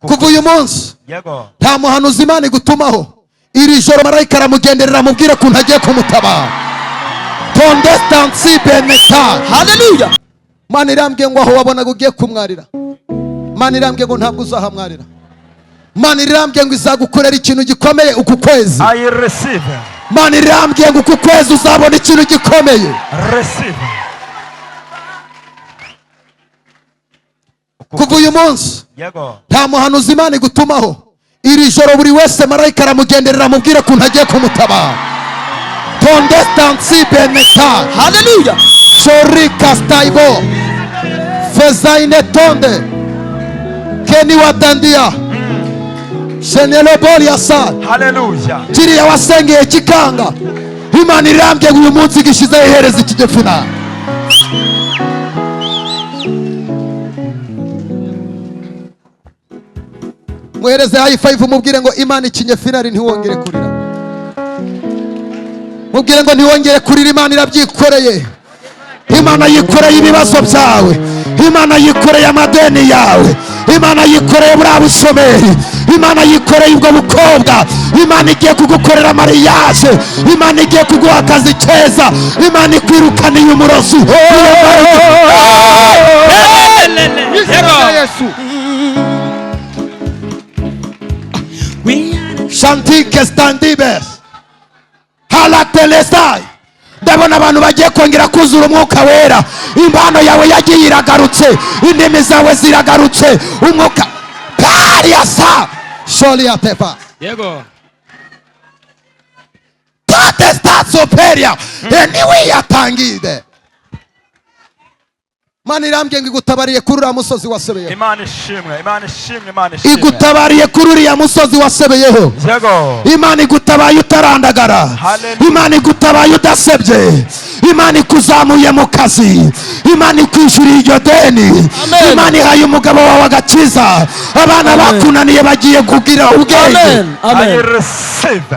kuva uyu munsi nta muhanuzi Imana igutumaho. Iri joro marayika aramugenderera amubwire ko ntagiye kumutabara. Tondestansi beneta. Haleluya. Mana irambwiye ngo aho wabonaga ugiye kumwarira, Mana irambwiye ngo ntabwo uzahamwarira. Mana irambwiye ngo izagukorera ikintu gikomeye uku kwezi. I receive. Mana irambwiye ngo uku kwezi uzabona ikintu gikomeye. Receive. Kuva uyu munsi nta muhanuzi Imana igutumaho. Iri joro buri wese marayika aramugenderera amubwire ko ntagiye kumutabara. Tondestansi beneta. Haleluya. Shori kastaibo fezaine tonde keni wadandia shenelo boli asa. Haleluya. Kiriya wasengeye kikanga, Imana irambye uyu munsi gishize ihereza ikigefuna. Muhereze high five mubwire ngo Imana ikinyefinari ntiwongere kurira. Mubwire ngo ntiwongere kurira, Imana irabyikoreye. Imana yikoreye ibibazo byawe, Imana yikoreye amadeni yawe, Imana yikoreye buriya bushomeri, Imana yikoreye ubwo bukobwa, Imana igiye kugukorera mariage, Imana igiye kuguha akazi keza, Imana ikwirukaniye umurozi. Shantike standibes halatelesai. Ndabona abantu bagiye kongera kuzura umwuka wera. Impano yawe yagiye iragarutse, indimi zawe ziragarutse, umwuka pariasa sholi atepa. Yego. Protestazo peria eniwe yatangide. Mana irambye ngo igutabariye kuri uriya musozi wasebeyeho. Imana ishimwe, Imana ishimwe, Imana ishimwe. Igutabariye kuri uriya musozi wasebeyeho. Yego. Imana igutabaye utarandagara. Imana igutabaye udasebye. Imana ikuzamuye mu kazi. Imana ikwishyuriye iryo deni. Imana ihaye umugabo wawe agakiza. Abana bakunaniye bagiye kugira ubwenge. I receive.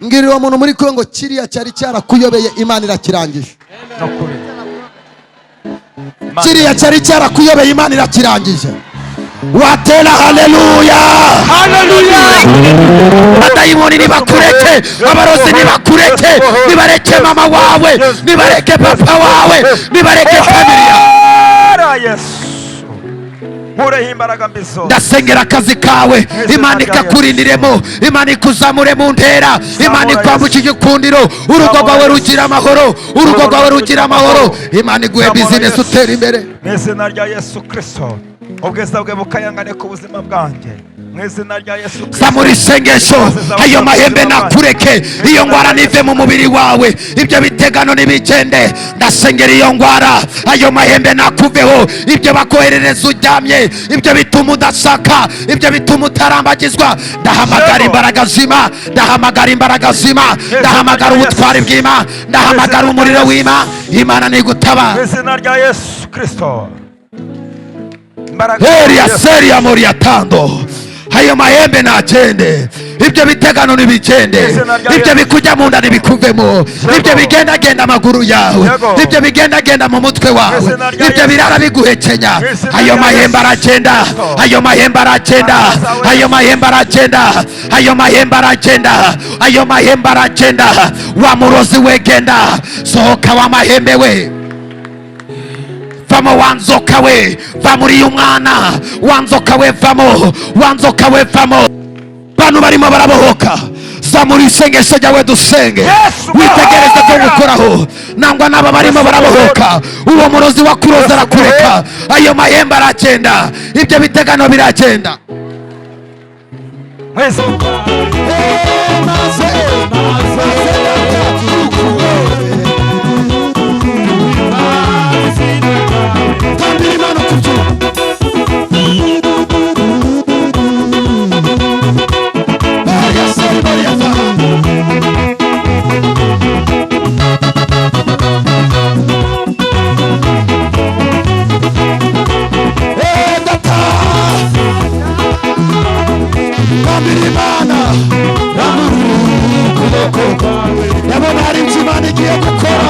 Ngiri wa muntu muri Kongo kiriya cyari cyarakuyobeye, Imana irakirangije. Kiriya cyari cyarakuyobeye, Imana irakirangije. Watela haleluya. Haleluya. Abadayimoni nibakureke, abarozi nibakureke, nibareke mama wawe, nibareke papa wawe, nibareke familia. Ndasengera akazi kawe, Imana ikakurindiremo, Imana ikuzamure mu ntera, Imana ikwambukije igikundiro, urugo rwawe rugira amahoro, urugo rwawe rugira amahoro, Imana iguhe business utera imbere. Mw'izina rya Yesu Kristo, ubwiza bwe bukayangane ku buzima bwanjye. Zamuri sengesho, ayo mahembe nakureke, iyo ngwara nive mu mubiri wawe, ibyo bitegano nibigende. Ndasengera iyo ngwara, ayo mahembe nakuveho, ibyo bakoherereza uryamye, ibyo bituma udashaka, ibyo bituma utarambagizwa. Ndahamagara imbaraga zima, ndahamagara imbaraga zima, ndahamagara ubutwari bw'Imana, ndahamagara umuriro w'Imana. Imana nigutaba mu izina rya Yesu Kristo. Heria seria moriatando. Ayo mahembe nagende, ibyo bitegano nibigende, ibyo bikujya mu nda nibikuvemo, ibyo bigenda genda amaguru yawe, ibyo bigenda genda mu mutwe wawe, ibyo birara biguhekenya. Ayo mahembe aragenda, ayo mahembe aragenda, ayo mahembe aragenda, ayo mahembe aragenda, ayo mahembe aragenda. Wa murozi wegenda, sohoka wa mahembe we. Vamo wanzoka we, vamuri umwana, wanzoka we vamo, wanzoka we vamo. Banu barimo barabohoka. Zamuri isengesho ryawe dusenge, witegereze ko gukoraho. Nangwa naba barimo barabohoka, uwo murozi wakuroza arakureka. Ayo mahembe aragenda, ibyo bitegano biragenda. Yabona hari icyo Imana igiye gukora.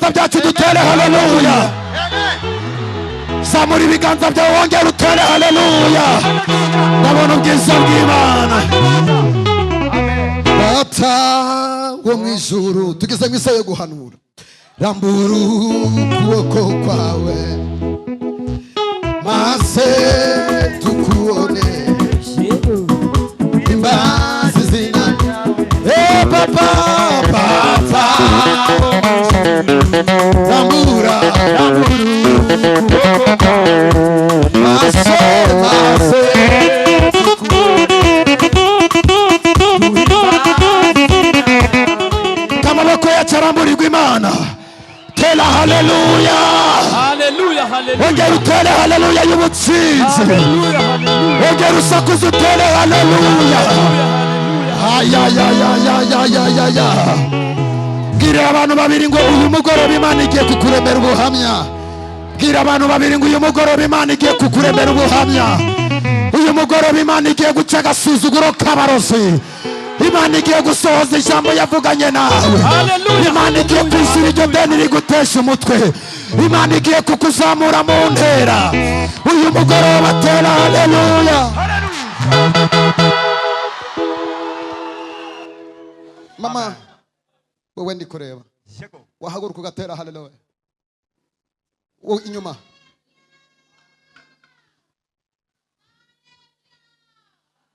ibiganza byacu dutere haleluya. Zamura ibiganza byawe wongera utere haleluya. Ndabona ubwiza bw'Imana. Data wo mu ijuru, tugeze mu isaha yo guhanura. Rambura ukuboko kwawe maze tukubone imbazi zina. Papa papa rambura ukuboko kwawe maze amaboko yacu aramburirwa Imana. Tera haleluya. Haleluya, haleluya. Ongera utere haleluya y'ubutsinzi. Haleluya, haleluya. Ongera usakuze utere haleluya. Ayayayayayayaya. Bwira abantu babiri ngo uyu mugoroba Imana igiye kukuremera ubuhamya. Bwira abantu babiri ngo uyu mugoroba Imana igiye kukuremera ubuhamya. Uyu mugoroba Imana igiye guca agasuzuguro k'abarozi. Imana igiye gusohoza ijambo yavuganye nawe. Imana igiye kwishyura iryo deni rigutesha umutwe. Imana igiye kukuzamura mu ntera. Uyu mugoroba tera haleluya. Mama wewe ndi kureba, wahaguruka ugatera haleluya. Inyuma